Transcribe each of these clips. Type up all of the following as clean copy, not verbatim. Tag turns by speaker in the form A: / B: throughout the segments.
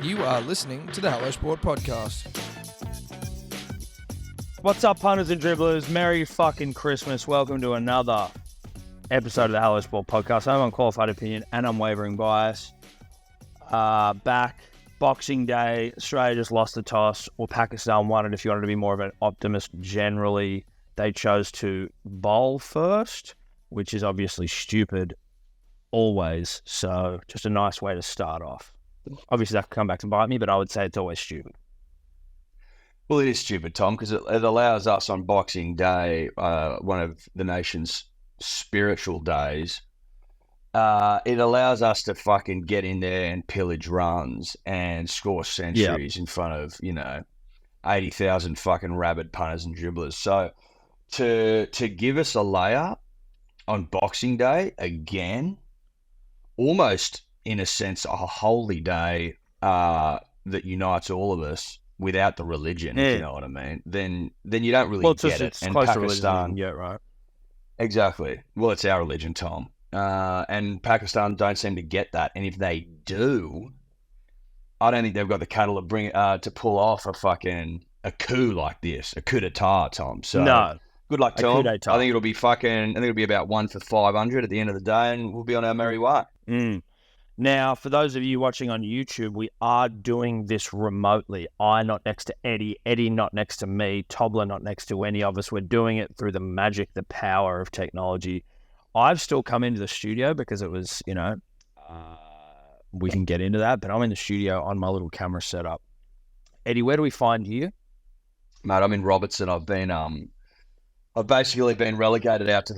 A: You are listening to the Hello Sport Podcast.
B: What's up, punters and dribblers? Merry fucking Christmas. Welcome to another episode of the Hello Sport Podcast. I'm unqualified opinion and unwavering bias. Back, Boxing Day, Australia just lost the toss, or Pakistan won it if you wanted to be more of an optimist. Generally, they chose to bowl first, which is obviously stupid always. So just a nice way to start off. Obviously, that could come back to bite me, but I would say it's always stupid.
C: Well, it is stupid, Tom, because it allows us on Boxing Day, one of the nation's spiritual days, it allows us to fucking get in there and pillage runs and score centuries in front of, 80,000 fucking rabid punters and dribblers. So to give us a layup on Boxing Day again, almost in a sense a holy day that unites all of us without the religion, if you know what I mean, then you don't really get it.
B: It's
C: and
B: close
C: Pakistan,
B: to religion, right?
C: Exactly. Well, it's our religion, Tom. And Pakistan don't seem to get that. And if they do, I don't think they've got the cattle to pull off a coup like this, a coup d'etat, Tom. So
B: No.
C: good luck, Tom. I
B: coup-d'etat.
C: think it'll be about 1 for 500 at the end of the day, and we'll be on our merry way.
B: Now, for those of you watching on YouTube, we are doing this remotely. I not next to Eddy, Eddy not next to me, Tobler not next to any of us. We're doing it through the magic, the power of technology. I've still come into the studio because it was, we can get into that, but I'm in the studio on my little camera setup. Eddy, where do we find you?
C: Mate, I'm in Robertson. I've basically been relegated out to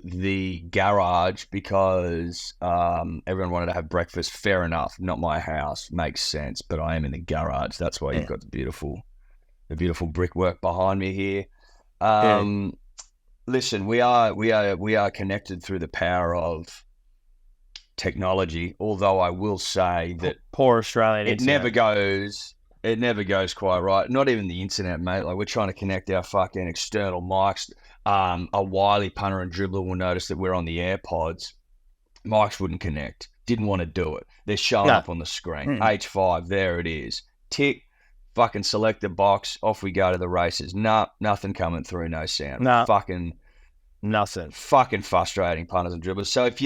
C: the garage because everyone wanted to have breakfast. Fair enough. Not my house. Makes sense. But I am in the garage. That's why you've got the beautiful brickwork behind me here. Listen, we are connected through the power of technology. Although I will say that
B: Poor Australian
C: it
B: internet.
C: never goes quite right. Not even the internet, mate. Like, we're trying to connect our fucking external mics. A wily punter and dribbler will notice that we're on the AirPods. Mics wouldn't connect. Didn't want to do it. They're showing up on the screen. H5, there it is. Tick, fucking select the box. Off we go to the races. Nah, nothing coming through. No sound.
B: Nah.
C: Fucking
B: Nothing.
C: Fucking frustrating, punters and dribblers. So if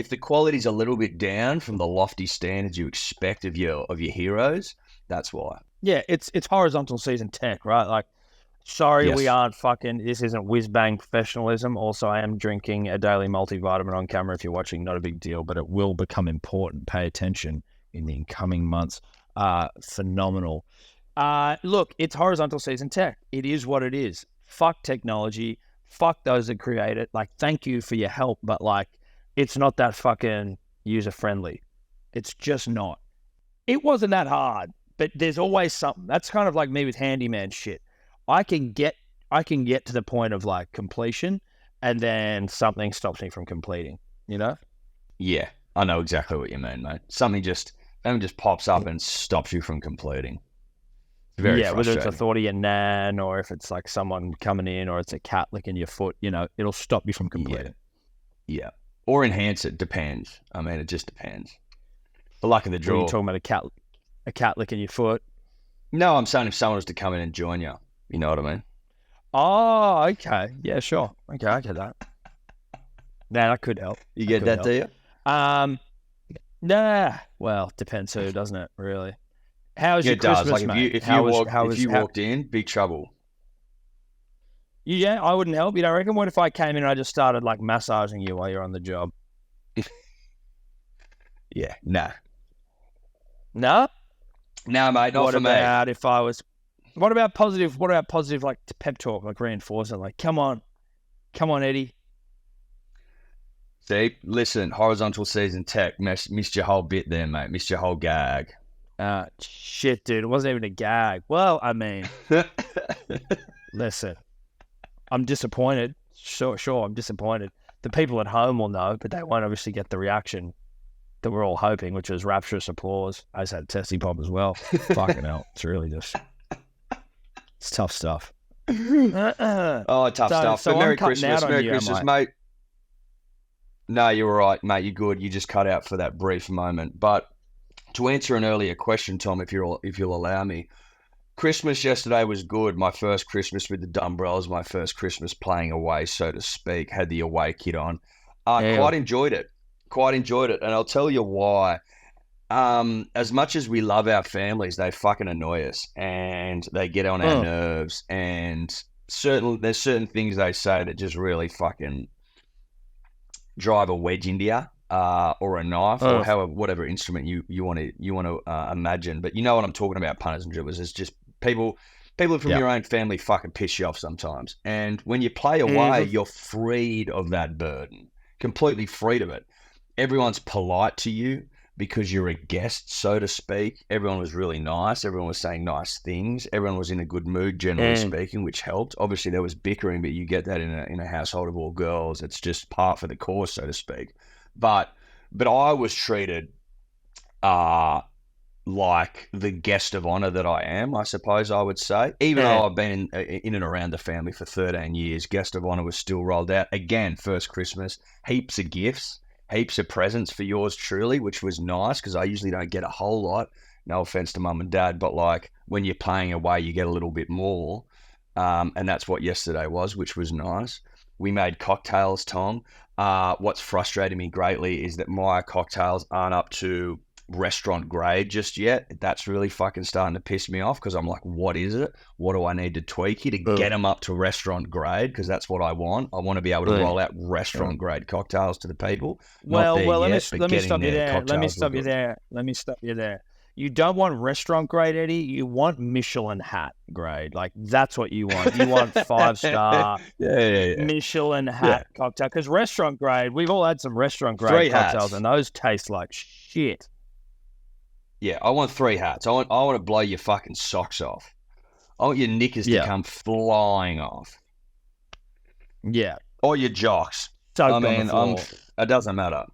C: the quality's a little bit down from the lofty standards you expect of your heroes, that's why.
B: Yeah, it's horizontal season tech, right? Like, sorry,
C: Yes.
B: we aren't this isn't whiz-bang professionalism. Also, I am drinking a daily multivitamin on camera. If you're watching, not a big deal, but it will become important. Pay attention in the incoming months. Phenomenal. Look, it's horizontal season tech. It is what it is. Fuck technology. Fuck those that create it. Like, thank you for your help, but like, it's not that fucking user-friendly. It's just not. It wasn't that hard, but there's always something. That's kind of like me with handyman shit. I can get to the point of like completion, and then something stops me from completing,
C: Yeah, I know exactly what you mean, mate. Something just pops up and stops you from completing. Very
B: whether
C: frustrating.
B: it's a thought of your nan, or if it's like someone coming in, or it's a cat licking your foot, it'll stop you from completing.
C: Yeah. Or enhance it. Depends. I mean, it just depends. The luck of the
B: Are
C: draw.
B: you talking about a cat licking your foot?
C: No, I'm saying if someone was to come in and join you, you know what I mean?
B: Oh, okay. Yeah, sure. Okay, I get that. Nah, that could help.
C: You get that, do you?
B: Nah. Well, depends who, doesn't it? Really. How's your
C: It does.
B: Christmas,
C: Like,
B: mate?
C: if you walked in, big trouble.
B: Yeah, I wouldn't help. You don't reckon? What if I came in and I just started like massaging you while you're on the job?
C: Yeah, nah.
B: No.
C: No, mate, not
B: What
C: for me.
B: about if I was? What about positive? What about positive like pep talk, like reinforcement? Like, come on, Eddy.
C: See, listen, horizontal season tech, missed your whole bit there, mate. Missed your whole gag.
B: Shit, dude, it wasn't even a gag. Well, I mean, listen, I'm disappointed. Sure, I'm disappointed. The people at home will know, but they won't obviously get the reaction that we're all hoping, which is rapturous applause. I just had a testy pop as well. Fucking hell, it's really just, it's tough stuff.
C: Oh, tough stuff.
B: So
C: But Merry
B: I'm cutting
C: Christmas,
B: out on
C: Merry
B: you,
C: Christmas,
B: am I?
C: mate. No, you're all right, mate. You're good. You just cut out for that brief moment. But To answer an earlier question, Tom, if you'll allow me, Christmas yesterday was good. My first Christmas with the Dumbrells, my first Christmas playing away, so to speak. Had the away kit on. Quite enjoyed it. And I'll tell you why. As much as we love our families, they fucking annoy us and they get on our nerves. And there's certain things they say that just really fucking drive a wedge into you, or a knife, or whatever instrument you want to imagine. But you know what I'm talking about, punters and dribblers. It's just people from your own family fucking piss you off sometimes. And when you play away, you're freed of that burden, completely freed of it. Everyone's polite to you because you're a guest, so to speak. Everyone was really nice. Everyone was saying nice things. Everyone was in a good mood, generally speaking, which helped. Obviously, there was bickering, but you get that in a household of all girls. It's just par for the course, so to speak. But I was treated like the guest of honor that I am, I suppose I would say. Even though I've been in and around the family for 13 years, guest of honor was still rolled out. Again, first Christmas, heaps of gifts. Heaps of presents for yours truly, which was nice because I usually don't get a whole lot. No offense to mum and dad, but like when you're playing away, you get a little bit more. And that's what yesterday was, which was nice. We made cocktails, Tom. What's frustrated me greatly is that my cocktails aren't up to restaurant grade just yet. That's really fucking starting to piss me off because I'm like, what is it? What do I need to tweak here to get them up to restaurant grade? Because that's what I want. I want to be able to roll out restaurant grade cocktails to the people.
B: Well, let me stop you there. Let me stop you there. You don't want restaurant grade, Eddie. You want Michelin hat grade. Like, that's what you want. You want 5-star Michelin hat cocktail. Because restaurant grade, we've all had some restaurant grade cocktails, and those taste like shit.
C: Yeah, I want 3 hats. I want to blow your fucking socks off. I want your knickers to come flying off.
B: Yeah.
C: Or your jocks. It doesn't matter.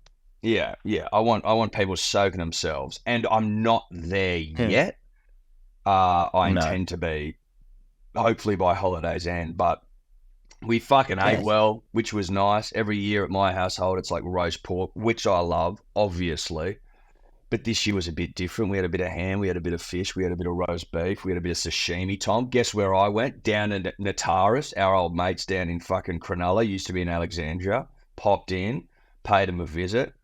C: Yeah. I want people soaking themselves. And I'm not there yet. I intend to be, hopefully by holiday's end. But we fucking ate well, which was nice. Every year at my household, it's like roast pork, which I love, obviously. But this year was a bit different. We had a bit of ham, we had a bit of fish, we had a bit of roast beef, we had a bit of sashimi, Tom. Guess where I went? Down to Nataris, our old mates down in fucking Cronulla, used to be in Alexandria. Popped in, paid them a visit.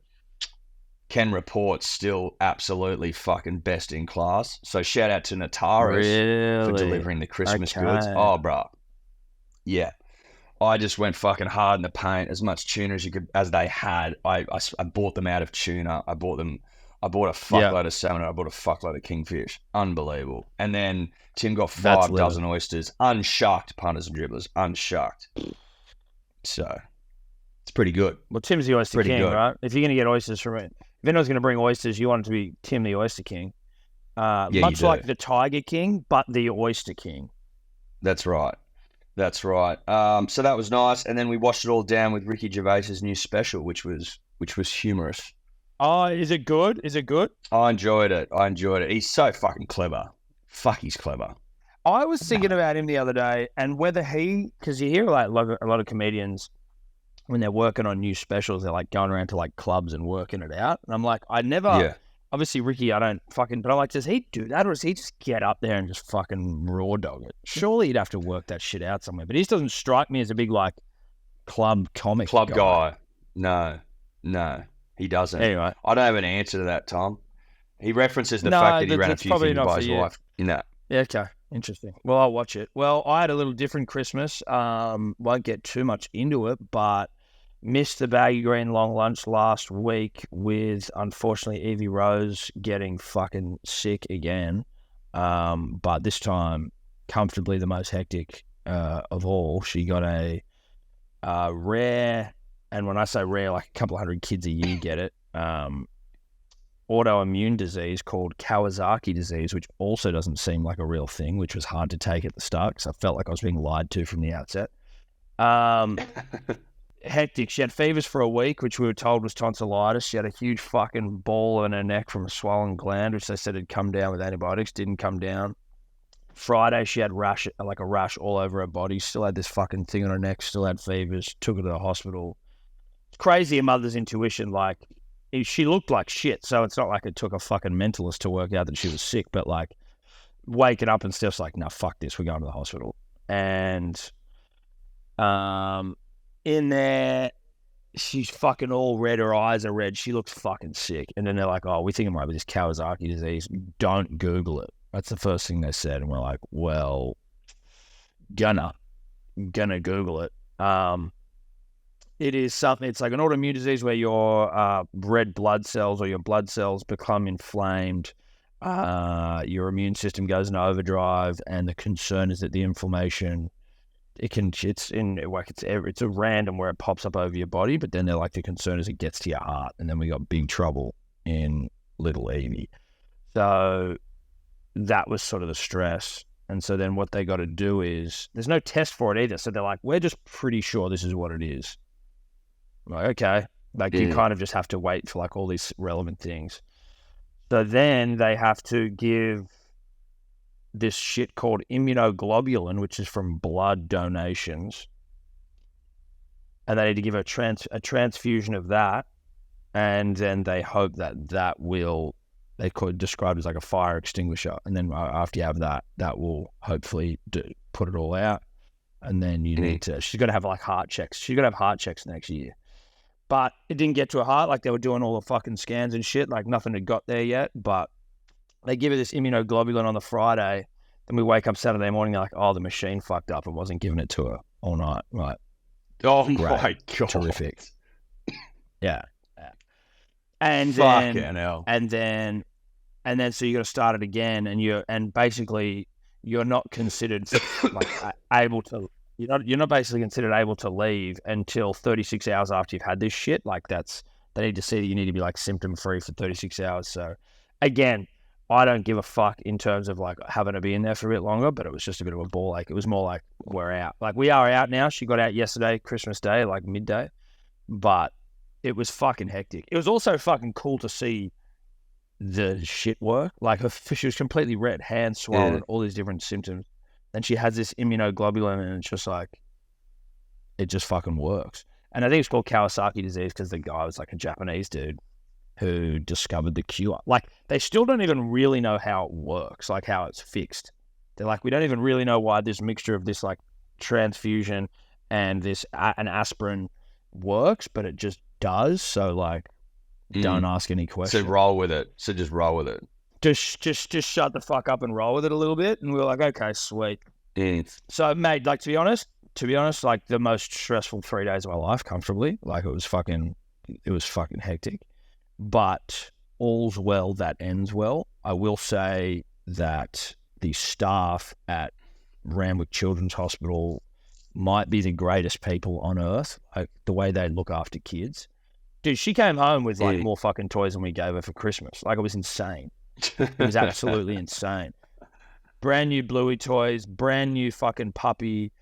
C: Can report still absolutely fucking best in class. So shout out to Nataris for delivering the Christmas goods. Oh, bro. Yeah. I just went fucking hard in the paint, as much tuna as they had. I bought them out of tuna. I bought a fuckload of salmon. I bought a fuckload of kingfish. Unbelievable. And then Tim got 5 dozen oysters, unshucked, punters and dribblers, unshucked. So it's pretty good.
B: Well, Tim's the oyster king, right? If you're going to get oysters from it, if anyone's going to bring oysters, you want it to be Tim the oyster king. Much like the Tiger King, but the oyster king.
C: That's right. So that was nice. And then we washed it all down with Ricky Gervais's new special, which was humorous.
B: Oh, is it good?
C: I enjoyed it. He's so fucking clever. Fuck, he's clever.
B: I was thinking about him the other day, and whether because you hear like a lot of comedians when they're working on new specials, they're like going around to like clubs and working it out. And I'm like, obviously Ricky, I don't fucking, but I'm like, does he do that, or does he just get up there and just fucking raw dog it? Surely he'd have to work that shit out somewhere. But he just doesn't strike me as a big like club guy.
C: No. He doesn't.
B: Anyway.
C: I don't have an answer to that, Tom. He references the fact that he ran a few things by his wife. No.
B: Yeah, okay. Interesting. Well, I'll watch it. Well, I had a little different Christmas. Won't get too much into it, but missed the Baggy Green long lunch last week with, unfortunately, Evie Rose getting fucking sick again. But this time, comfortably the most hectic of all. She got a rare... And when I say rare, like a couple of hundred kids a year get it, autoimmune disease called Kawasaki disease, which also doesn't seem like a real thing, which was hard to take at the start because I felt like I was being lied to from the outset. Hectic. She had fevers for a week, which we were told was tonsillitis. She had a huge fucking ball in her neck from a swollen gland, which they said had come down with antibiotics. Didn't come down. Friday, she had a rash all over her body. Still had this fucking thing on her neck. Still had fevers. Took her to the hospital. Crazy a mother's intuition. Like, she looked like shit. So it's not like it took a fucking mentalist to work out that she was sick, but like waking up and stuff's like, no, fuck this, we're going to the hospital. And in there, she's fucking all red. Her eyes are red. She looks fucking sick. And then they're like, oh, we think it might be this Kawasaki disease. Don't Google it. That's the first thing they said. And we're like, well, gonna Google it. It is something, it's like an autoimmune disease where your red blood cells or your blood cells become inflamed. Your immune system goes into overdrive, and the concern is that the inflammation, it's a random where it pops up over your body, but then they're like, the concern is it gets to your heart, and then we got big trouble in little Edie. So that was sort of the stress. And so then what they got to do is, there's no test for it either. So they're like, we're just pretty sure this is what it is. I'm like, okay. Like you kind of just have to wait for like all these relevant things. So then they have to give this shit called immunoglobulin, which is from blood donations. And they need to give a transfusion of that. And then they hope that will, they could describe it as like a fire extinguisher. And then after you have that, that will hopefully put it all out. And then you need to, she's got to have like heart checks. She's got to have heart checks next year. But it didn't get to her heart. Like they were doing all the fucking scans and shit. Like nothing had got there yet. But they give her this immunoglobulin on the Friday. Then we wake up Saturday morning. They're like, oh, the machine fucked up and wasn't giving it to her all night. Right.
C: Oh,
B: great.
C: My God.
B: Terrific. Yeah. And then so you got to start it again, and basically you're not considered like able to. You're not basically considered able to leave until 36 hours after you've had this shit. Like they need to see that you need to be like symptom free for 36 hours. So again, I don't give a fuck in terms of like having to be in there for a bit longer, but it was just a bit of a ball. Like it was more like we're out. Like we are out now. She got out yesterday, Christmas Day, like midday, but it was fucking hectic. It was also fucking cool to see the shit work. Like she was completely red, hands swollen, all these different symptoms. Then she has this immunoglobulin, and it's just like, it just fucking works. And I think it's called Kawasaki disease because the guy was like a Japanese dude who discovered the cure. Like they still don't even really know how it works, like how it's fixed. They're like, we don't even really know why this mixture of this like transfusion and this an aspirin works, but it just does. So like, don't ask any questions.
C: So roll with it. So just roll with it.
B: Just shut the fuck up and roll with it a little bit. And we were like, okay, sweet. So mate, like to be honest, like the most stressful 3 days of my life, comfortably. Like it was fucking hectic. But all's well that ends well. I will say that the staff at Randwick Children's Hospital might be the greatest people on earth. Like the way they look after kids. Dude, she came home with like more fucking toys than we gave her for Christmas. Like it was insane. It was absolutely insane. Brand new Bluey toys, brand new fucking puppy.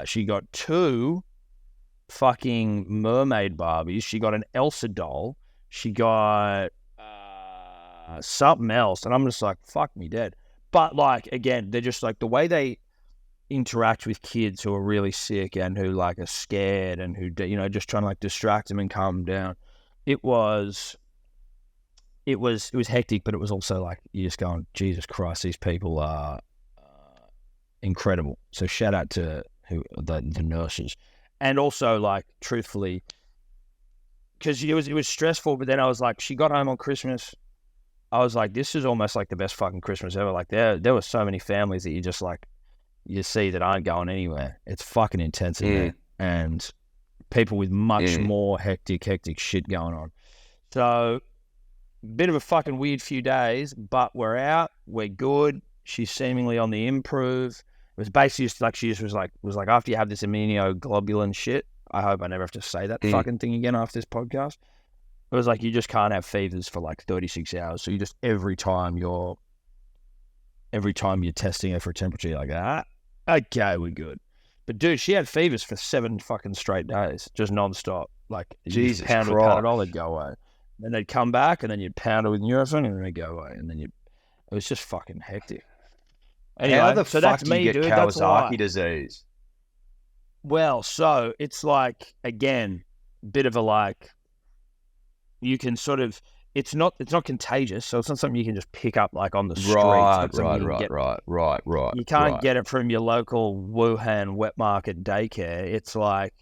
B: She got 2 fucking mermaid Barbies. She got an Elsa doll. She got something else. And I'm just like, fuck me dead. But like, again, they're just like the way they interact with kids who are really sick and who like are scared and who, you know, just trying to like distract them and calm them down. It was hectic, but it was also like, you're just going, Jesus Christ, these people are incredible. So shout out to the nurses. And also like, truthfully, because it was stressful, but then I was like, she got home on Christmas. I was like, this is almost like the best fucking Christmas ever. Like there were so many families that you just like, you see that aren't going anywhere. It's fucking intense in there. And people with much more hectic shit going on. So bit of a fucking weird few days, but we're out. We're good. She's seemingly on the improve. It was basically just like she just was like after you have this immunoglobulin shit, I hope I never have to say that fucking thing again after this podcast. It was like you just can't have fevers for like 36 hours. So you just every time you're testing her for a temperature, you're like, okay, we're good. But dude, she had fevers for 7 fucking straight days, just nonstop. Like
C: Jesus
B: Christ. Panadol, they'd go away. Then they'd come back, and then you'd pound it with Nurofen, and then they'd go away. And then it was just fucking hectic. Anyway,
C: how the
B: so
C: fuck
B: that's
C: do
B: me,
C: you get
B: dude.
C: Kawasaki disease?
B: Well, so it's like, again, bit of a like, you can sort of, it's not contagious, so it's not something you can just pick up like on the street.
C: Right.
B: You can't get it from your local Wuhan wet market daycare. It's like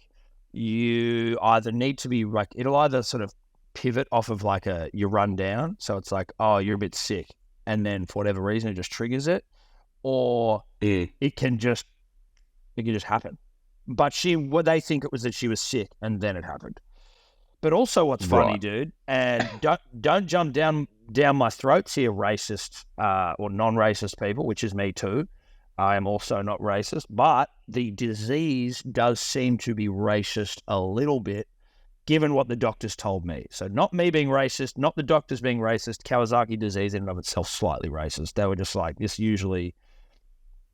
B: you either need to be like, it'll either sort of pivot off of like you run down, so it's like, oh, you're a bit sick, and then for whatever reason it just triggers it, or it can just happen. But they think it was that she was sick, and then it happened. But also, what's funny, dude, and don't jump down my throats here, racist or non-racist people, which is me too. I am also not racist, but the disease does seem to be racist a little bit, given what the doctors told me. So not me being racist, not the doctors being racist. Kawasaki disease in and of itself slightly racist. They were just like, this usually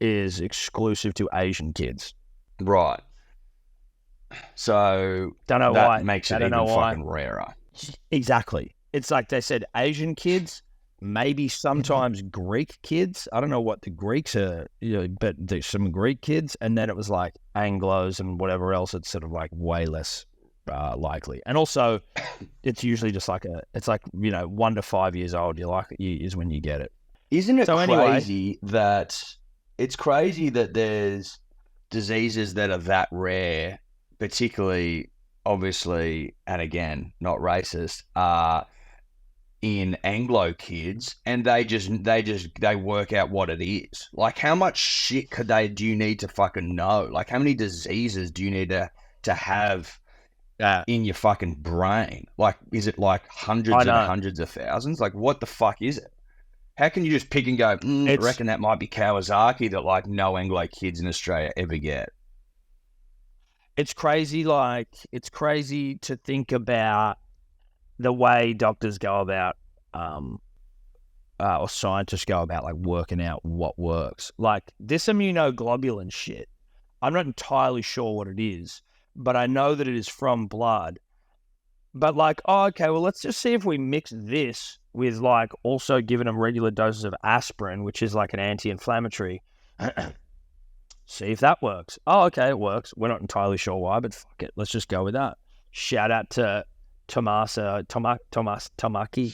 B: is exclusive to Asian kids.
C: Right. So
B: don't know
C: that
B: why.
C: makes it even fucking rarer.
B: Exactly. It's like they said Asian kids, maybe sometimes Greek kids. I don't know what the Greeks are, but there's some Greek kids. And then it was like Anglos and whatever else. It's sort of like way less likely. And also, it's usually just like 1 to 5 years old. Is when you get it.
C: Isn't it crazy that there's diseases that are that rare, particularly, obviously, and again, not racist, in Anglo kids, and they work out what it is. Like, how much shit do you need to fucking know? Like, how many diseases do you need to have in your fucking brain? Like, is it like hundreds and hundreds of thousands? Like, what the fuck is it? How can you just pick and go, I reckon that might be Kawasaki that like no Anglo kids in Australia ever get?
B: It's crazy. Like, it's crazy to think about the way doctors go about, or scientists go about like working out what works. Like this immunoglobulin shit, I'm not entirely sure what it is, but I know that it is from blood. But like, oh, okay, well, let's just see if we mix this with like also giving them regular doses of aspirin, which is like an anti-inflammatory. See if that works. Oh, okay, it works. We're not entirely sure why, but fuck it. Let's just go with that. Shout out to Tamaki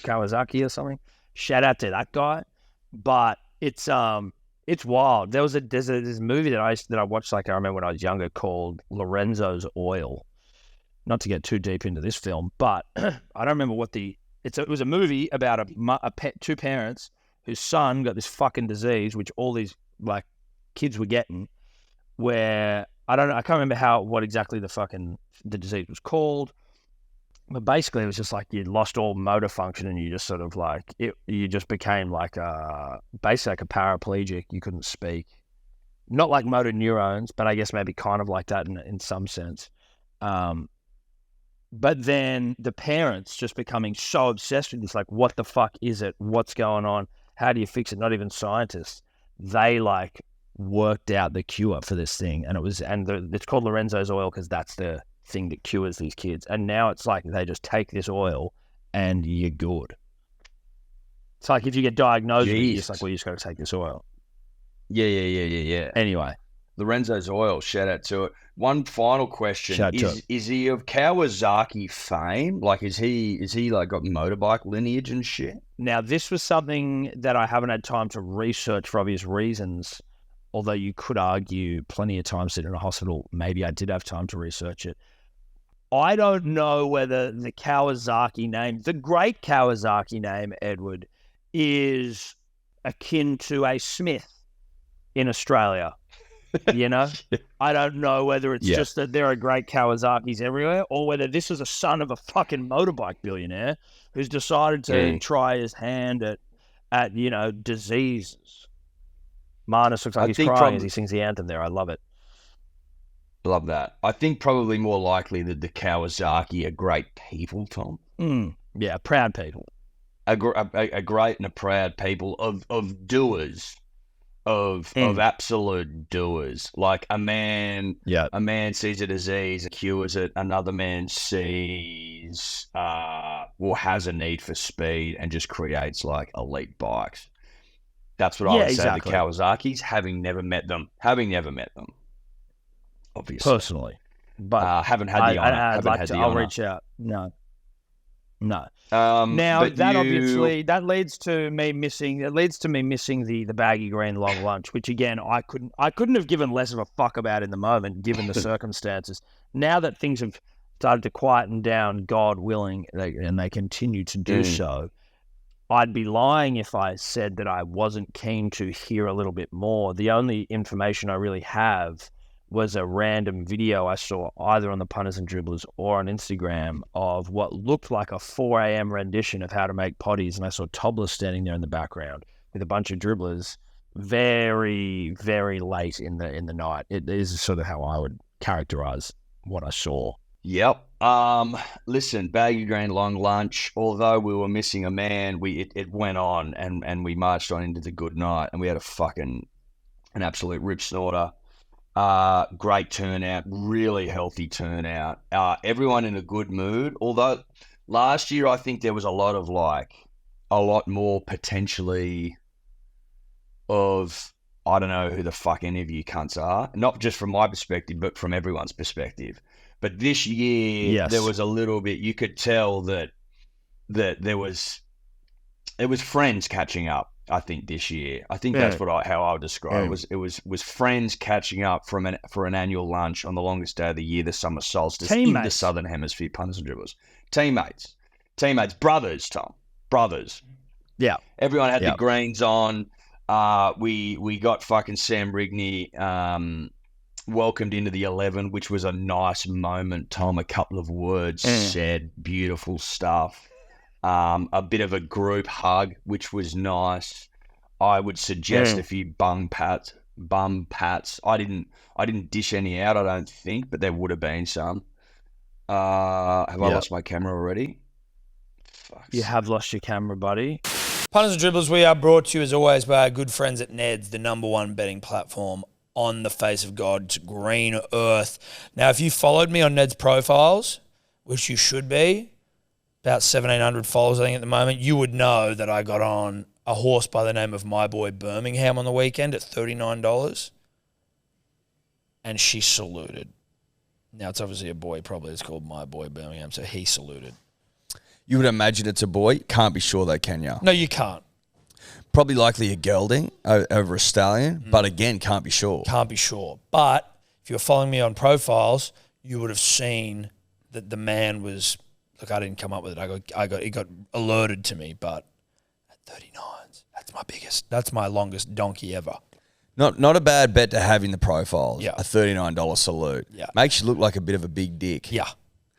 B: Kawasaki or something. Shout out to that guy. But it's wild. There's this movie that I watched, like I remember when I was younger, called Lorenzo's Oil. Not to get too deep into this film, but I don't remember what it was a movie about two parents whose son got this fucking disease, which all these like kids were getting, where I can't remember what exactly the disease was called, but basically it was just like you lost all motor function and you just sort of like you just became like basically like a paraplegic. You couldn't speak, not like motor neurons, but I guess maybe kind of like that in some sense. But then the parents just becoming so obsessed with this, like, what the fuck is it? What's going on? How do you fix it? Not even scientists. They like worked out the cure for this thing, and it's called Lorenzo's Oil because that's the thing that cures these kids. And now it's like they just take this oil and you're good. It's like if you get diagnosed with it, it's like, well, you just got to take this oil.
C: Yeah.
B: Anyway,
C: Lorenzo's Oil, shout out to it. One final question: is he of Kawasaki fame? Like, is he like got motorbike lineage and shit?
B: Now, this was something that I haven't had time to research for obvious reasons. Although you could argue plenty of times sitting in a hospital, maybe I did have time to research it. I don't know whether the Kawasaki name, the great Kawasaki name, Edward, is akin to a Smith in Australia. You know, I don't know whether it's just that there are great Kawasaki's everywhere, or whether this is a son of a fucking motorbike billionaire who's decided to try his hand at diseases. Marnus looks like he's crying as he sings the anthem there. I love it.
C: Love that. I think probably more likely that the Kawasaki are great people, Tom.
B: Yeah, proud people.
C: A great and a proud people of doers. Of absolute doers. Like a man sees a disease, cures it. Another man sees has a need for speed and just creates like elite bikes. That's what I would say to Kawasaki's, having never met them, obviously
B: personally, but
C: haven't had the honor.
B: I'll reach out. No. No. Now
C: but
B: that
C: you-
B: obviously that leads to me missing. It leads to me missing the baggy green long lunch, which again I couldn't have given less of a fuck about in the moment, given the circumstances. Now that things have started to quieten down, God willing, and they continue to do so, I'd be lying if I said that I wasn't keen to hear a little bit more. The only information I really have was a random video I saw either on the Punters and Dribblers or on Instagram of what looked like a 4 a.m. rendition of How to Make Potties, and I saw Tobler standing there in the background with a bunch of dribblers very, very late in the night. It is sort of how I would characterize what I saw.
C: Yep. Listen, baggy green long lunch. Although we were missing a man, it went on and we marched on into the good night, and we had an absolute rip snorter. Great turnout, really healthy turnout. Everyone in a good mood. Although last year I think there was a lot more potentially of, I don't know who the fuck any of you cunts are. Not just from my perspective, but from everyone's perspective. But this year, There was a little bit. You could tell that there was friends catching up. I think this year, that's how I would describe it. It was friends catching up for an annual lunch on the longest day of the year, the summer solstice in the Southern Hemisphere. Punters and Dribblers, teammates, brothers, Tom, brothers.
B: Yeah,
C: everyone had the greens on. We got fucking Sam Rigney welcomed into the 11, which was a nice moment, Tom. A couple of words said, beautiful stuff. A bit of a group hug, which was nice. I would suggest a few bum pats. I didn't dish any out, I don't think, but there would have been some. Have I lost my camera already? Fuck.
B: You have lost your camera, buddy.
A: Punters and Dribblers, we are brought to you as always by our good friends at Ned's, the #1 betting platform on the face of God's green earth. Now, if you followed me on Ned's profiles, which you should be, about 1,700 followers I think at the moment, you would know that I got on a horse by the name of My Boy Birmingham on the weekend at $39, and she saluted. Now, it's obviously a boy, probably it's called My Boy Birmingham, so he saluted.
D: You would imagine it's a boy. Can't be sure though, can you?
A: No, you can't.
D: Probably likely a gelding over a stallion, but again, can't be sure.
A: Can't be sure. But if you were following me on profiles, you would have seen that the man was... Look, I didn't come up with it. It got alerted to me, but at 39s, that's my longest donkey ever.
D: Not a bad bet to have in the profiles.
A: Yeah.
D: A $39 salute.
A: Yeah.
D: Makes you look like a bit of a big dick.
A: Yeah.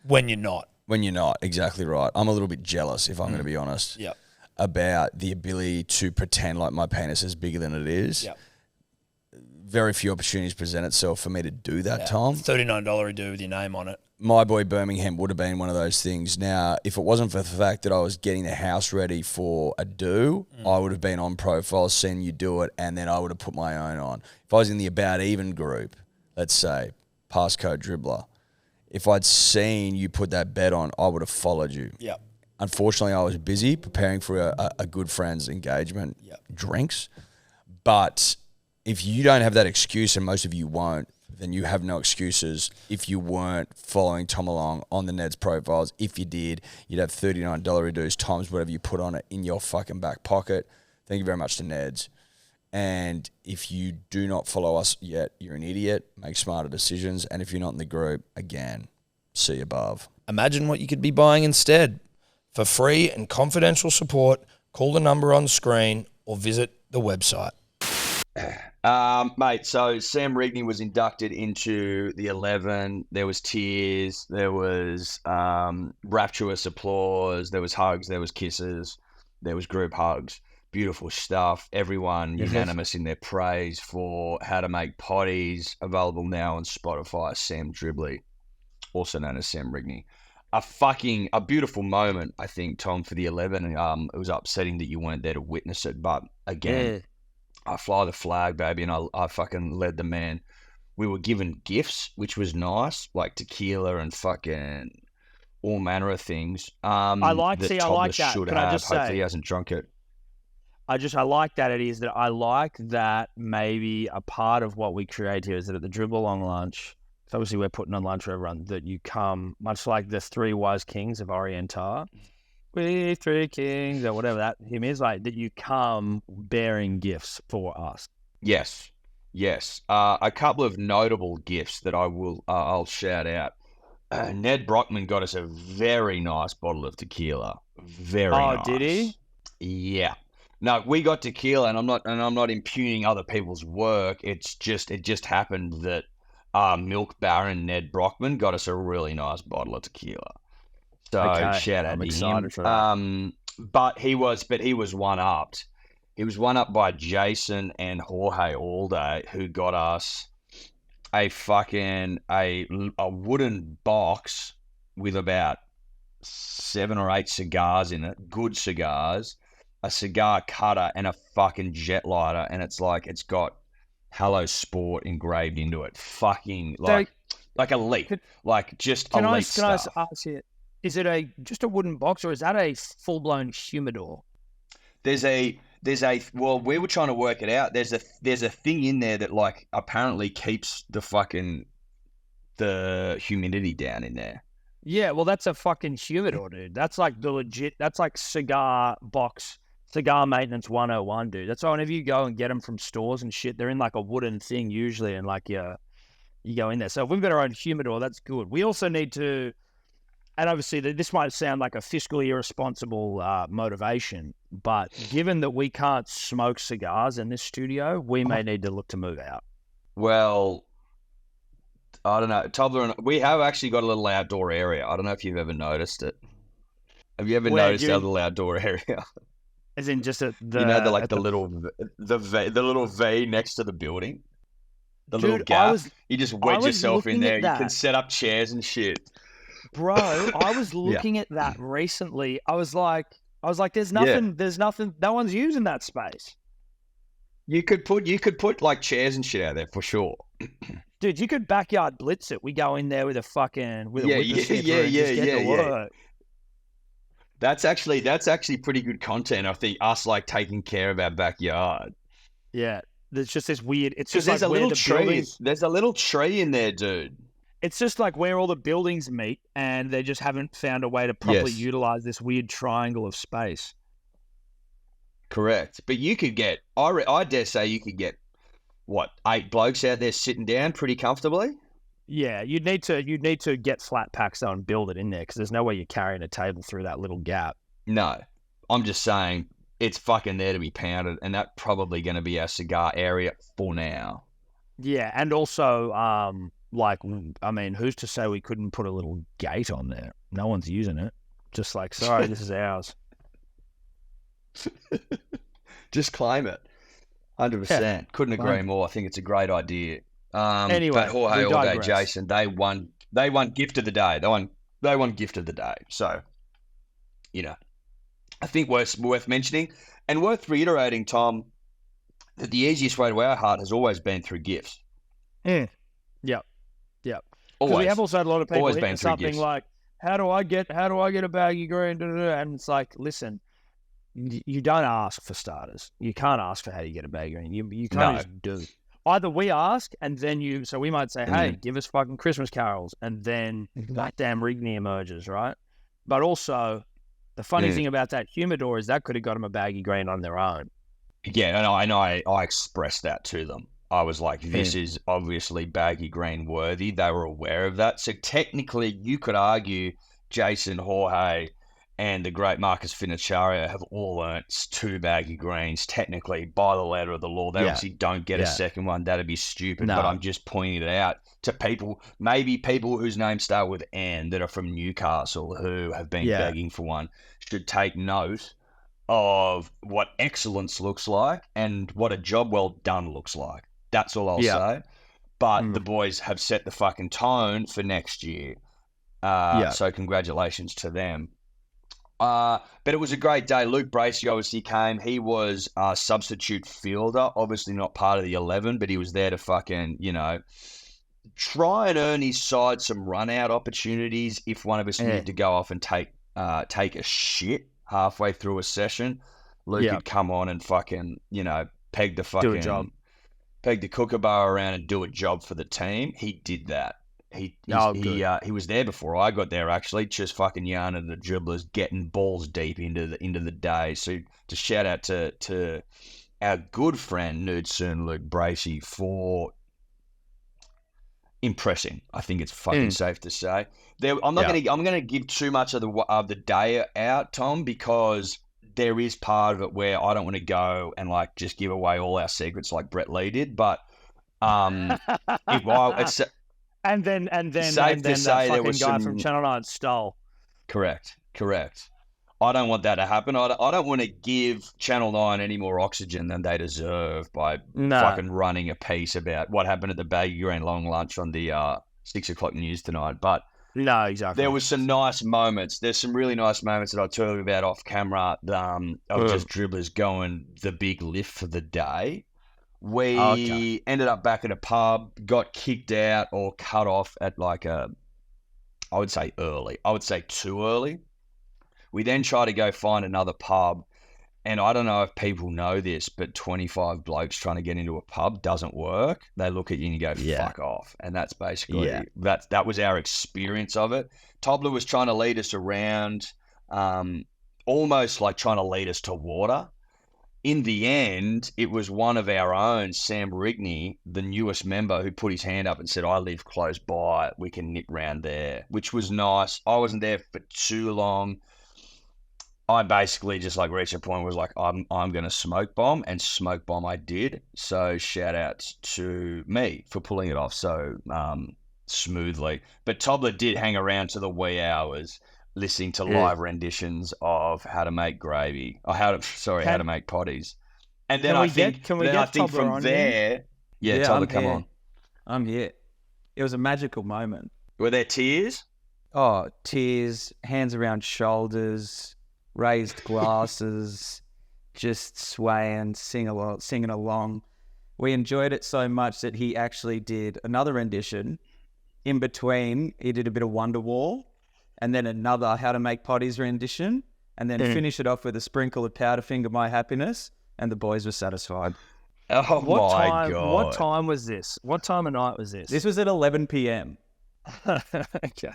A: When you're not.
D: When you're not, exactly right. I'm a little bit jealous, if I'm going to be honest.
A: Yeah.
D: About the ability to pretend like my penis is bigger than it is.
A: Yeah.
D: Very few opportunities present itself for me to do that, Tom.
A: $39 do with your name on it.
D: My Boy Birmingham would have been one of those things. Now, if it wasn't for the fact that I was getting the house ready for a do, I would have been on profile, seen you do it, and then I would have put my own on. If I was in the About Even group, let's say, passcode dribbler, if I'd seen you put that bet on, I would have followed you.
A: Yeah.
D: Unfortunately, I was busy preparing for a good friend's engagement,
A: Yep.
D: drinks. But if you don't have that excuse, and most of you won't, then you have no excuses if you weren't following Tom along on the Ned's profiles. If you did, you'd have $39 reduced times whatever you put on it in your fucking back pocket. Thank you very much to Ned's. And if you do not follow us yet, you're an idiot. Make smarter decisions. And if you're not in the group, again, see above.
A: Imagine what you could be buying instead. For free and confidential support, call the number on the screen or visit the website.
C: Mate, so Sam Rigney was inducted into the 11. There was tears. There was rapturous applause. There was hugs. There was kisses. There was group hugs. Beautiful stuff. Everyone unanimous in their praise for How to Make Potties, available now on Spotify. Sam Dribley, also known as Sam Rigney. A beautiful moment, I think, Tom, for the 11. It was upsetting that you weren't there to witness it, but again, I fly the flag, baby, and I fucking led the man. We were given gifts, which was nice, like tequila and fucking all manner of things.
B: I like that.
C: Should
B: Can I
C: have.
B: just say,
C: Hopefully, he hasn't drunk it.
B: I like that, Eddie, is that I like that maybe a part of what we create here is that at the Dribble Along lunch, so obviously we're putting on lunch for everyone, that you come, much like the three wise kings of Orientar, We three kings or whatever that hymn is, like that you come bearing gifts for us.
C: Yes, yes. A couple of notable gifts that I'll shout out. Ned Brockman got us a very nice bottle of tequila. Very nice.
B: Did he?
C: Yeah. No, we got tequila, and I'm not impugning other people's work. It just happened that Milk Baron Ned Brockman got us a really nice bottle of tequila. So
B: Okay,
C: shout out
B: I'm
C: to
B: excited
C: him.
B: for that.
C: But he was one upped. He was one up by Jason and Jorge Alday, who got us a wooden box with about 7 or 8 cigars in it, good cigars, a cigar cutter, and a fucking jet lighter, and it's got Hello Sport engraved into it. Fucking like elite, like just elite stuff.
B: Can I ask you? Is it just a wooden box, or is that a full blown humidor?
C: Well, we were trying to work it out. There's a thing in there that like apparently keeps the humidity down in there.
B: Yeah, well, that's a fucking humidor, dude. That's like that's like cigar maintenance 101, dude. That's why whenever you go and get them from stores and shit, they're in like a wooden thing usually, and like you go in there. So if we've got our own humidor, that's good. We also need to, and obviously this might sound like a fiscally irresponsible motivation, but given that we can't smoke cigars in this studio, we may need to look to move out.
C: Well, I don't know. Tobler, we have actually got a little outdoor area. I don't know if you've ever noticed it. Have you ever noticed our little outdoor area?
B: As in just the
C: little V next to the building, the
B: Dude,
C: little gap. You just wedge yourself in there. You can set up chairs and shit.
B: Bro, I was looking at that recently. I was like, there's nothing. No one's using that space.
C: You could put like chairs and shit out there for sure.
B: Dude, you could backyard blitz it. We go in there with a
C: yeah. That's actually pretty good content. I think us like taking care of our backyard.
B: Yeah, there's just this weird. It's just
C: there's
B: like
C: a little tree. There's a little tree in there, dude.
B: It's just like where all the buildings meet, and they just haven't found a way to properly utilize this weird triangle of space.
C: Correct, but you could get. I dare say you could get 8 blokes out there sitting down pretty comfortably.
B: Yeah, you'd need to get flat packs though and build it in there because there's no way you're carrying a table through that little gap.
C: No, I'm just saying it's fucking there to be pounded, and that's probably going to be our cigar area for now.
B: Yeah, and also, who's to say we couldn't put a little gate on there? No one's using it. Just like, sorry, this is ours.
C: Just claim it. 100%.
B: Yeah,
C: Couldn't agree more. I think it's a great idea.
B: Anyway,
C: but Jorge Alday, Jason, they won gift of the day. They won gift of the day. So, I think worth mentioning and worth reiterating, Tom, that the easiest way to our heart has always been through gifts.
B: Yep. Because we have also had a lot of people hitting something like, how do I get a baggy green? And it's like, listen, you don't ask for starters. You can't ask for how you get a baggy green. You can't just do. Either we ask and then so we might say, hey, give us fucking Christmas carols. And then that damn Rigney emerges, right? But also, the funny thing about that humidor is that could have got them a baggy green on their own.
C: Yeah, and I expressed that to them. I was like, this is obviously baggy green worthy. They were aware of that. So technically, you could argue Jason, Jorge, and the great Marcus Finocchiaro have all earned 2 baggy greens, technically, by the letter of the law. They obviously don't get a second one. That'd be stupid. No. But I'm just pointing it out to people, maybe people whose names start with N that are from Newcastle who have been begging for one, should take note of what excellence looks like and what a job well done looks like. That's all I'll say. But the boys have set the fucking tone for next year. So congratulations to them. But it was a great day. Luke Bracey obviously came. He was a substitute fielder, obviously not part of the 11, but he was there to fucking, try and earn his side some run-out opportunities if one of us needed to go off and take a shit halfway through a session. Luke would come on and fucking, peg the kookaburra around and do a job for the team. He did that. He was there before I got there, actually, just fucking yarning the dribblers, getting balls deep into the day. So to shout out to our good friend Nude Soon Luke Bracey for impressing. I think it's fucking safe to say. I'm gonna give too much of the day out, Tom, because there is part of it where I don't want to go and like just give away all our secrets like Brett Lee did, but it's
B: and then
C: safe to say
B: that
C: there
B: fucking
C: was
B: guy
C: some
B: from Channel 9 stole.
C: Correct. I don't want that to happen. I don't want to give Channel 9 any more oxygen than they deserve by fucking running a piece about what happened at the Baggy Green long lunch on the 6 o'clock news tonight. But
B: no, exactly.
C: There was some nice moments. There's some really nice moments that I'll tell you about off camera of just dribblers going the big lift for the day. We ended up back at a pub, got kicked out or cut off at I would say early. I would say too early. We then try to go find another pub, and I don't know if people know this, but 25 blokes trying to get into a pub doesn't work. They look at you and you go, fuck off. And that's basically, that was our experience of it. Tobler was trying to lead us around, almost like trying to lead us to water. In the end, it was one of our own, Sam Rigney, the newest member, who put his hand up and said, I live close by, we can nip round there, which was nice. I wasn't there for too long. I basically just reached a point where was like, I'm going to smoke bomb, and smoke bomb I did. So shout out to me for pulling it off so smoothly. But Tobler did hang around to the wee hours listening to live renditions of How to Make Gravy, or How to Make Potties. And then I think from there, Tobler, come on.
E: I'm here. It was a magical moment.
C: Were there tears?
E: Oh, tears, hands around shoulders, raised glasses, just swaying, singing along. We enjoyed it so much that he actually did another rendition. In between, he did a bit of Wonderwall, and then another How to Make Potties rendition, and then finish it off with a sprinkle of Powderfinger My Happiness, and the boys were satisfied.
C: Oh, my God.
B: What time was this? What time of night was this?
E: This was at 11 p.m.
B: Okay.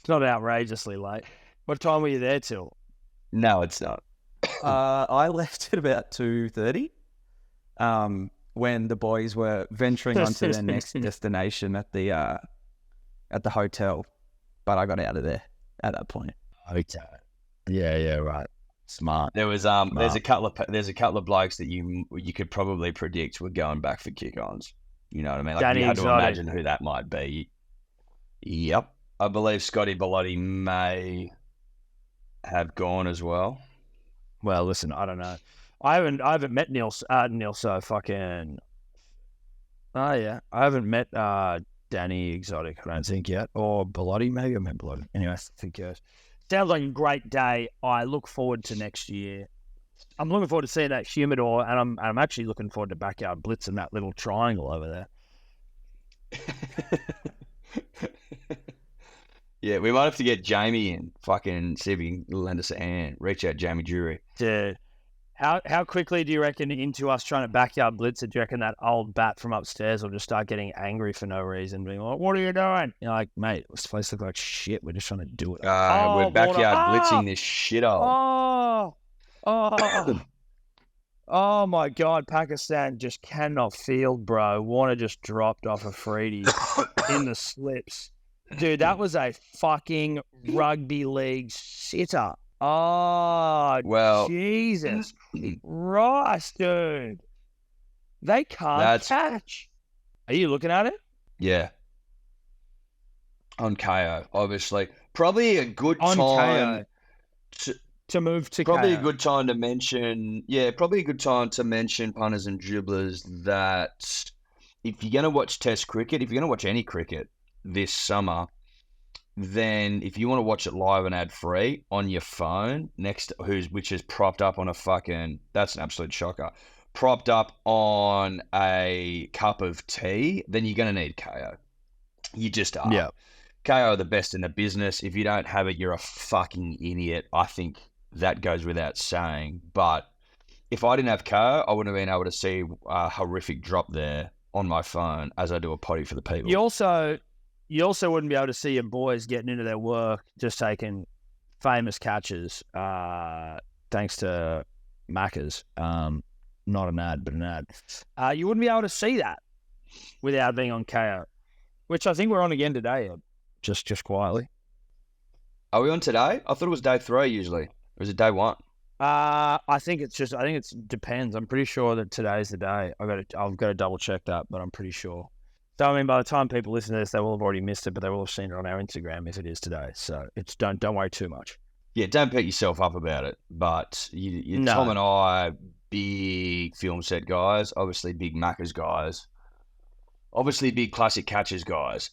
B: It's not outrageously late. What time were you there till?
C: No, it's not.
E: I left at about 2:30 when the boys were venturing onto their next destination at the hotel, but I got out of there at that point.
B: Okay. Yeah, right. Smart.
C: There was there's a couple of blokes that you could probably predict were going back for kick-ons. You know what I mean?
B: Danny
C: you had to
B: Exotic.
C: imagine who that might be. Yep. I believe Scotty Bellotti may have gone as well.
B: Well, listen, I don't know. I haven't met Neil. So fucking. Oh yeah, I haven't met Danny Exotic. I don't think yet, or Bellotti. Maybe I met Bellotti. Anyway, I think yes. Sounds like a great day. I look forward to next year. I'm looking forward to seeing that humidor, and I'm actually looking forward to Backyard Blitz and that little triangle over there.
C: Yeah, we might have to get Jamie in. Fucking see if he can lend us a hand. Reach out, Jamie Jury.
B: Dude, how quickly do you reckon into us trying to Backyard Blitz it, do you reckon that old bat from upstairs will just start getting angry for no reason, being like, what are you doing? You're like, mate, this place looks like shit. We're just trying to do it.
C: We're backyard blitzing this shithole.
B: Oh my God, Pakistan just cannot field, bro. Warner just dropped off a Freedy in the slips. Dude, that was a fucking rugby league sitter. Oh,
C: well,
B: Jesus Christ, dude. They can't catch. Are you looking at it?
C: Yeah. On KO, obviously. Probably a good
B: On
C: time
B: to move to
C: probably
B: KO.
C: a good time to mention, punters and dribblers that if you're going to watch Test cricket, if you're going to watch any cricket this summer, then if you want to watch it live and ad free on your phone, which is propped up on that's an absolute shocker, propped up on a cup of tea, then you're going to need KO. You just are.
B: Yeah.
C: KO are the best in the business. If you don't have it, you're a fucking idiot. I think that goes without saying. But if I didn't have KO, I wouldn't have been able to see a horrific drop there on my phone as I do a potty for the people.
B: you also wouldn't be able to see your boys getting into their work, just taking famous catches, thanks to Macca's. Not an ad, but an ad. You wouldn't be able to see that without being on KO, which I think we're on again today, just quietly.
C: Are we on today? I thought it was day 3 usually. Or is it day 1?
B: I think it depends. I'm pretty sure that today's the day. I've got to double check that, but I'm pretty sure. So I mean, by the time people listen to this, they will have already missed it, but they will have seen it on our Instagram if it is today. So it's don't worry too much.
C: Yeah, don't beat yourself up about it. But
B: No.
C: Tom and I, big film set guys, obviously big Macca's guys, obviously big classic catches guys.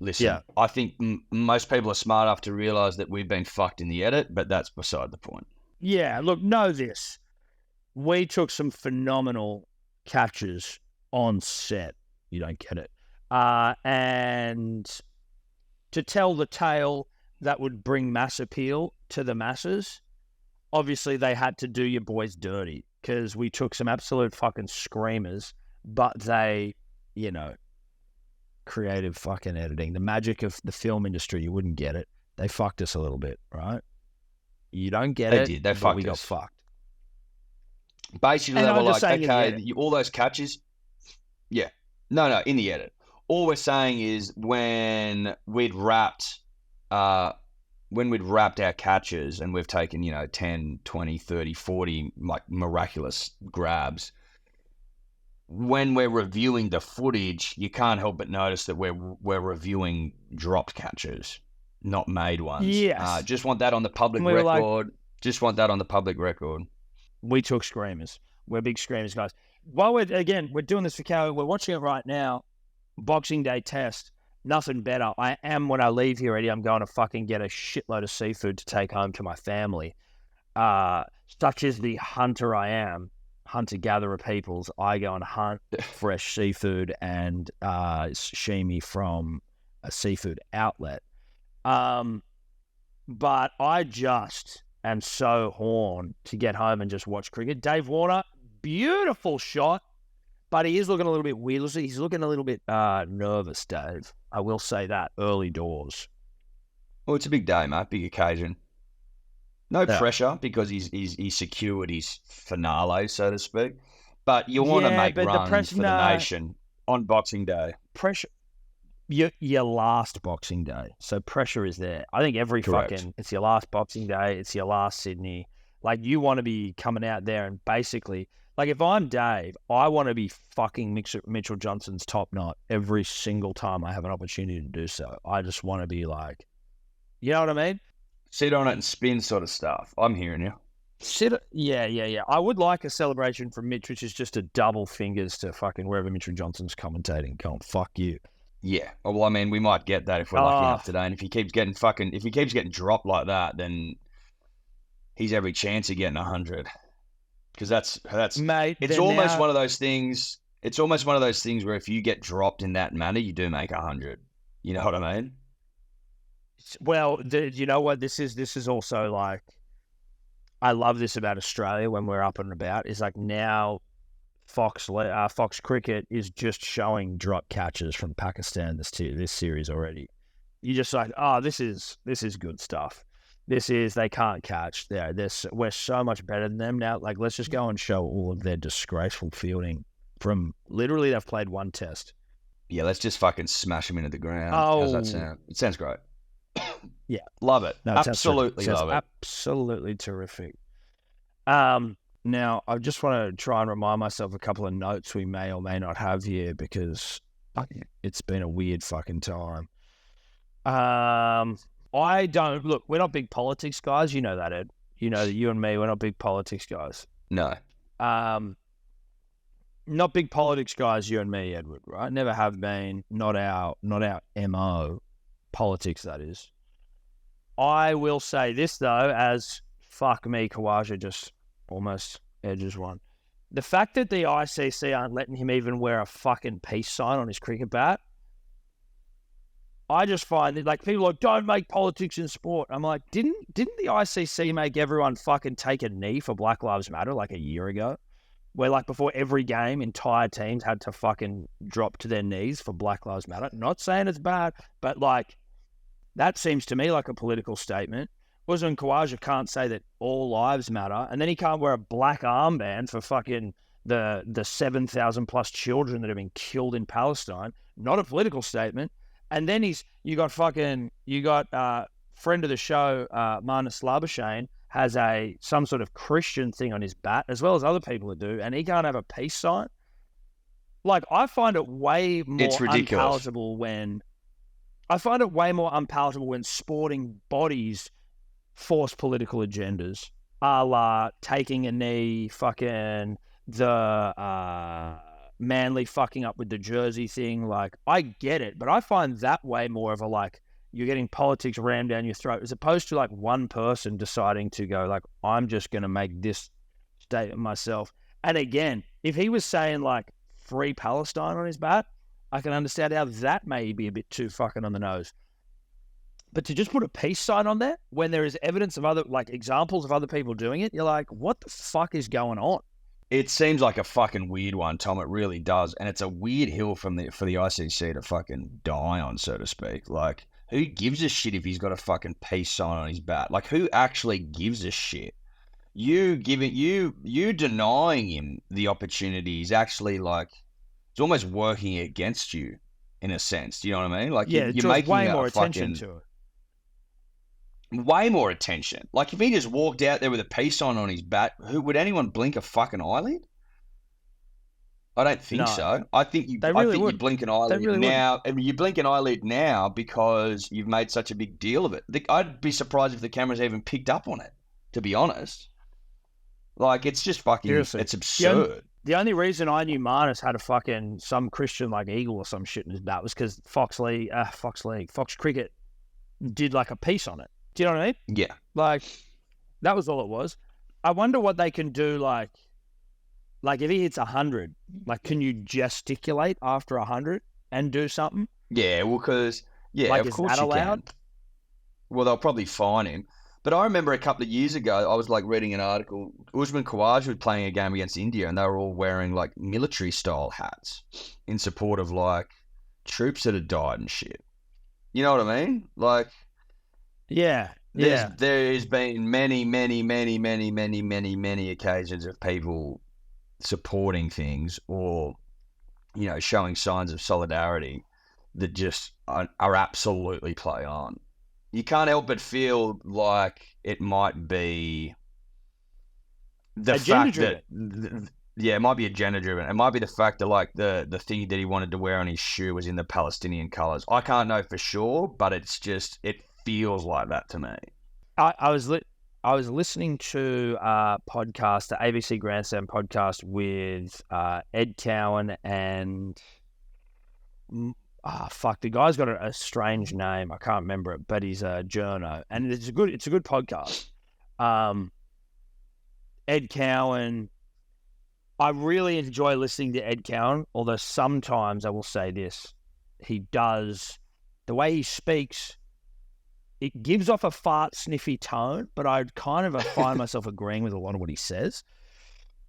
C: Listen,
B: Yeah.
C: I think most people are smart enough to realise that we've been fucked in the edit, but that's beside the point.
B: Yeah, look, know this. We took some phenomenal catches on set. You don't get it. And to tell the tale that would bring mass appeal to the masses, obviously they had to do your boys dirty because we took some absolute fucking screamers, but they, creative fucking editing. The magic of the film industry, you wouldn't get it. They fucked us a little bit, right? You don't get
C: They
B: it.
C: did. They
B: but
C: fucked
B: we got
C: us.
B: fucked.
C: Basically,
B: And
C: they were
B: I'm just
C: like,
B: saying in the
C: okay,
B: edit.
C: all those catches. Yeah. No, in the edit. All we're saying is when we'd wrapped our catches and we've taken, 10, 20, 30, 40 like miraculous grabs, when we're reviewing the footage, you can't help but notice that we're reviewing dropped catches, not made ones.
B: Yes.
C: Just want that on the public
B: We were like-
C: record. Just want that on the public record.
B: We took screamers. We're big screamers, guys. While we're doing this for Cowie. We're watching it right now. Boxing Day test. Nothing better. I am, when I leave here, Eddie, I'm going to fucking get a shitload of seafood to take home to my family. Such as the hunter I am, hunter-gatherer peoples, I go and hunt fresh seafood and sashimi from a seafood outlet. But I just am so horned to get home and just watch cricket. Dave Warner, beautiful shot, but he is looking a little bit weird. He's looking a little bit nervous, Dave. I will say that, early doors.
C: Well, it's a big day, mate. Big occasion. No
B: Yeah.
C: pressure because he's secured his finale, so to speak. But you want to
B: Yeah,
C: make
B: but the
C: runs
B: press-
C: for the
B: no.
C: nation on Boxing Day.
B: Pressure. Your last Boxing Day. So pressure is there. I think every
C: Correct.
B: it's your last Boxing Day. It's your last Sydney. Like, you want to be coming out there and basically, like, if I'm Dave, I want to be fucking Mitchell Johnson's top knot every single time I have an opportunity to do so. I just want to be like, you know what I mean?
C: Sit on it and spin sort of stuff. I'm hearing you.
B: Yeah. I would like a celebration from Mitch, which is just a double fingers to fucking wherever Mitchell Johnson's commentating. Going, fuck you.
C: Yeah. Well, I mean, we might get that if we're lucky
B: Oh.
C: enough today. And if he keeps getting dropped like that, then he's every chance of getting 100. Because that's
B: Mate,
C: it's almost one of those things. It's almost one of those things where if you get dropped in that manner, you do make 100. You know what I mean?
B: Well, you know what? This is also like, I love this about Australia when we're up and about. Is like now Fox Cricket is just showing drop catches from Pakistan this series already. You just like, oh, this is good stuff. They can't catch. We're so much better than them now. Like, let's just go and show all of their disgraceful fielding from literally they've played one test.
C: Yeah, let's just fucking smash him into the ground.
B: Oh.
C: How's that sound? It sounds great.
B: Yeah.
C: Love it.
B: No, it sounds
C: Absolutely
B: terrific.
C: love it.
B: Absolutely terrific. Now, I just want to try and remind myself a couple of notes we may or may not have here because it's been a weird fucking time. We're not big politics guys. You know that, Ed. You know that you and me, we're not big politics guys.
C: No.
B: Not big politics guys, you and me, Edward, right? Never have been. Not our MO. Politics, that is. I will say this, though, as fuck me, Kawaja just almost edges one. The fact that the ICC aren't letting him even wear a fucking peace sign on his cricket bat, I just find that, like, people are like, don't make politics in sport. I'm like, didn't the ICC make everyone fucking take a knee for Black Lives Matter like a year ago? where like before every game, entire teams had to fucking drop to their knees for Black Lives Matter. Not saying it's bad, but like that seems to me like a political statement. Usman Khawaja can't say that all lives matter, and then he can't wear a black armband for fucking the 7,000 plus children that have been killed in Palestine. Not a political statement. And then you got friend of the show, Marnus Labuschagne, has some sort of Christian thing on his bat, as well as other people that do, and he can't have a peace sign. Like, I find it way more unpalatable when sporting bodies force political agendas, a la taking a knee, fucking the Manly fucking up with the jersey thing. Like, I get it, but I find that way more of a like, you're getting politics rammed down your throat, as opposed to like one person deciding to go like, I'm just going to make this statement myself. And again, if he was saying like free Palestine on his bat, I can understand how that may be a bit too fucking on the nose. But to just put a peace sign on there when there is evidence of other, like examples of other people doing it, you're like, what the fuck is going on?
C: It seems like a fucking weird one, Tom. It really does. And it's a weird hill for the ICC to fucking die on, so to speak. Like, who gives a shit if he's got a fucking peace sign on his bat? Like, who actually gives a shit? You denying him the opportunity is actually like, it's almost working against you in a sense. Do you know what I mean? Like,
B: yeah,
C: you're making
B: way more attention to it.
C: Way more attention. Like, if he just walked out there with a peace sign on his bat, would anyone blink a fucking eyelid? I don't think so. I think you blink an eyelid now. I mean, you blink an eyelid now because you've made such a big deal of it. I'd be surprised if the cameras even picked up on it, to be honest. Like, it's just fucking, seriously, it's absurd.
B: The only reason I knew Marnus had a fucking, some Christian like eagle or some shit in his bat was because Fox Cricket did like a piece on it. Do you know what I mean?
C: Yeah.
B: Like, that was all it was. I wonder what they can do, like if he hits 100, like, can you gesticulate after 100 and do something?
C: Yeah, well, because,
B: like,
C: of course
B: you
C: allowed? Can. Well, they'll probably fine him. But I remember a couple of years ago, I was, like, reading an article. Usman Khawaja was playing a game against India, and they were all wearing, like, military-style hats in support of, like, troops that had died and shit. You know what I mean? Like...
B: Yeah.
C: There's been many occasions of people supporting things or, you know, showing signs of solidarity that just are absolutely play on. You can't help but feel like it might be the fact that... it might be agenda-driven. It might be the fact that, like, the thing that he wanted to wear on his shoe was in the Palestinian colours. I can't know for sure, but it's just... it feels like that to me.
B: I was listening to a podcast, the ABC Grandstand podcast with Ed Cowan and the guy's got a strange name. I can't remember it, but he's a journo, and it's a good podcast. Ed Cowan, I really enjoy listening to Ed Cowan, although sometimes I will say this, the way he speaks, it gives off a fart sniffy tone, but I kind of find myself agreeing with a lot of what he says.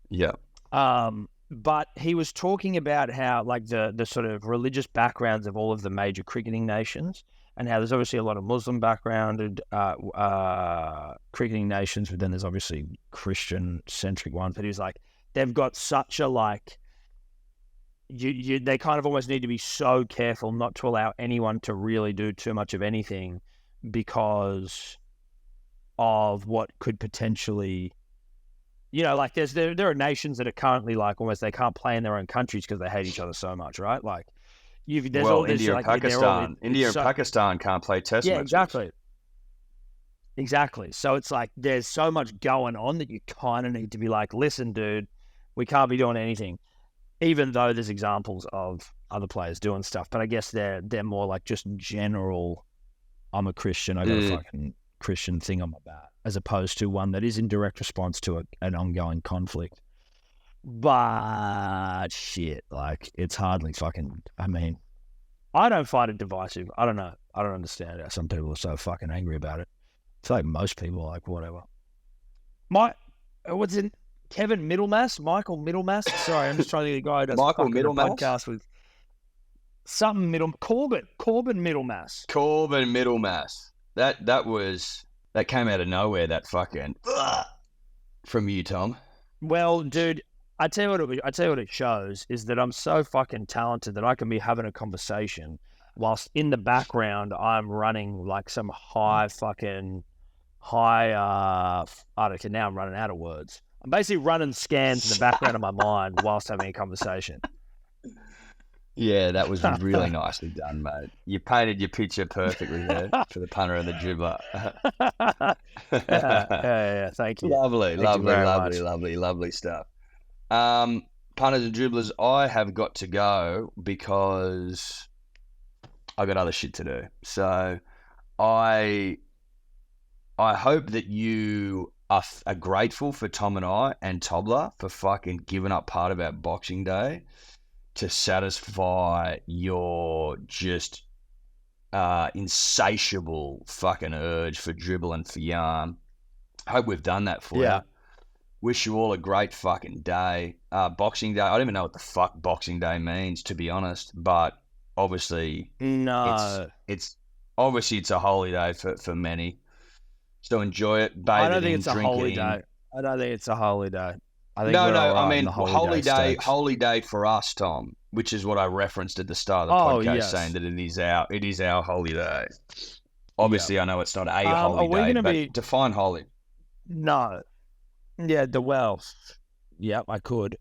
C: Yeah.
B: But he was talking about how, like, the sort of religious backgrounds of all of the major cricketing nations, and how there's obviously a lot of Muslim backgrounded cricketing nations, but then there's obviously Christian-centric ones. But he was like, they've got such a, like, they kind of almost need to be so careful not to allow anyone to really do too much of anything, because of what could potentially, you know, like there are nations that are currently like almost they can't play in their own countries because they hate each other so much, right? Like
C: India and Pakistan can't play test matches.
B: Yeah, exactly. So it's like there's so much going on that you kind of need to be like, listen, dude, we can't be doing anything, even though there's examples of other players doing stuff. But I guess they're more like just general, I'm a Christian, I got a fucking Christian thing on my back, as opposed to one that is in direct response to an ongoing conflict. But shit, like, it's hardly fucking, I mean, I don't find it divisive. I don't know. I don't understand how some people are so fucking angry about it. It's like most people are like, whatever. Kevin Middlemass, Michael Middlemass. Sorry, I'm just trying to get a guy who does
C: Michael
B: fucking a
C: Middlemass?
B: podcast with something Corbin Middlemass.
C: Corbin Middlemass. That came out of nowhere. That fucking from you, Tom.
B: Well, dude, I tell you what it shows is that I'm so fucking talented that I can be having a conversation whilst in the background I'm running like some I don't know, now I'm running out of words. I'm basically running scans in the background of my mind whilst having a conversation.
C: Yeah, that was really nicely done, mate. You painted your picture perfectly there for the punter and the dribbler.
B: Yeah, thank you.
C: Lovely stuff. Punters and dribblers, I have got to go because I got other shit to do. So I hope that you are grateful for Tom and I and Tobler for fucking giving up part of our Boxing Day to satisfy your just insatiable fucking urge for dribble and for yarn. Hope we've done that for you. Wish you all a great fucking day. Boxing Day, I don't even know what the fuck Boxing Day means, to be honest, but obviously it's obviously it's a holy day for many. So enjoy it, bathe
B: I don't
C: it
B: think
C: in,
B: it's a
C: drink
B: holy
C: it
B: day.
C: in.
B: I don't think it's a holy day. I think
C: No,
B: we're all right
C: I
B: in
C: mean
B: the holy day stakes.
C: holy day for us, Tom, which is what I referenced at the start of the podcast, saying that it is our holy day. Obviously, I know it's not a holy day, but define holy.
B: No, yeah, yeah, I could.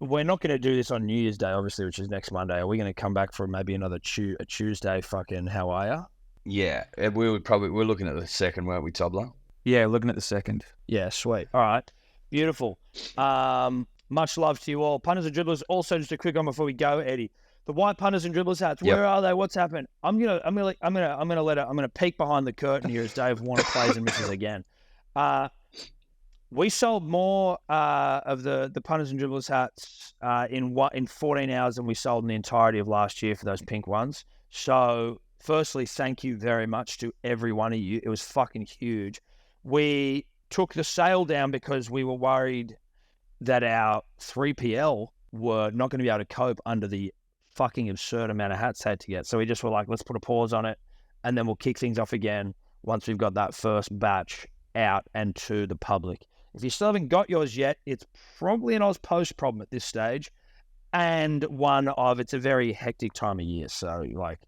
B: We're not going to do this on New Year's Day, obviously, which is next Monday. Are we going to come back for maybe another Tuesday? Fucking how are ya?
C: Yeah, we're looking at the second, weren't we, Tobler?
E: Yeah, looking at the second.
B: Yeah, sweet. All right. Beautiful. Much love to you all. Punters and dribblers. Also, just a quick one before we go, Eddie. The white punters and dribblers hats. Where are they? What's happened? I'm gonna peek behind the curtain here as Dave Warner plays and misses again. We sold more of the punters and dribblers hats in 14 hours than we sold in the entirety of last year for those pink ones. So, firstly, thank you very much to every one of you. It was fucking huge. We took the sale down because we were worried that our 3PL were not going to be able to cope under the fucking absurd amount of hats they had to get. So we just were like, let's put a pause on it, and then we'll kick things off again once we've got that first batch out and to the public. If you still haven't got yours yet, it's probably an Ozpost problem at this stage, and it's a very hectic time of year. So like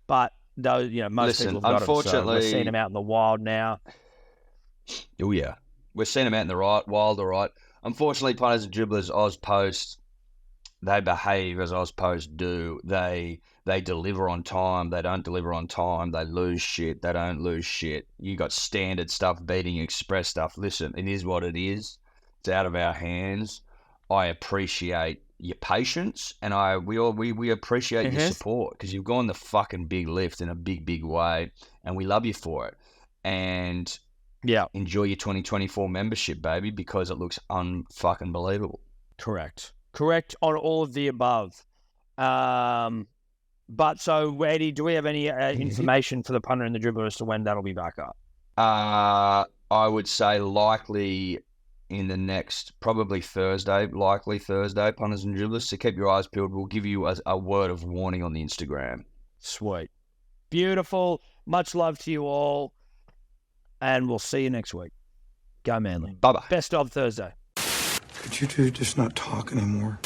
B: but those, most people have got them. So we're seeing them out in the wild now.
C: Oh yeah, we're seeing them out in the wild, all right. Unfortunately, punters and dribblers, Ozpost, they behave as Ozpost do. They deliver on time. They don't deliver on time. They lose shit. They don't lose shit. You got standard stuff beating express stuff. Listen, it is what it is. It's out of our hands. I appreciate your patience, and we appreciate your support, because you've gone the fucking big lift in a big way, and we love you for it. And enjoy your 2024 membership, baby, because it looks unfucking believable.
B: Correct on all of the above. But so, Eddie, do we have any information for the punter and the dribbler as to when that'll be back up?
C: I would say likely in the next, probably Thursday, punters and dribblers. So keep your eyes peeled. We'll give you a word of warning on the Instagram.
B: Sweet. Beautiful. Much love to you all. And we'll see you next week. Go Manly.
C: Bye-bye.
B: Best of Thursday.
F: Could you two just not talk anymore?